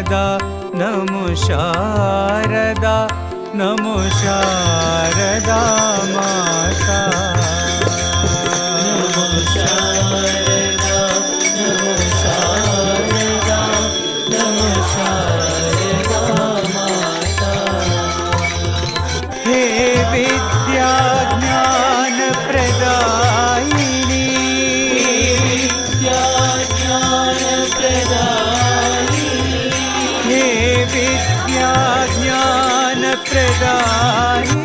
शारदा नमो शारदा नमो शारदा माता नमो शारदा नमो शारदा नमो शारदा माता हे विद्या ज्ञान प्रदायिनी विद्या ज्ञान प्रदायिनी हे विद्या ज्ञान प्रदायिनी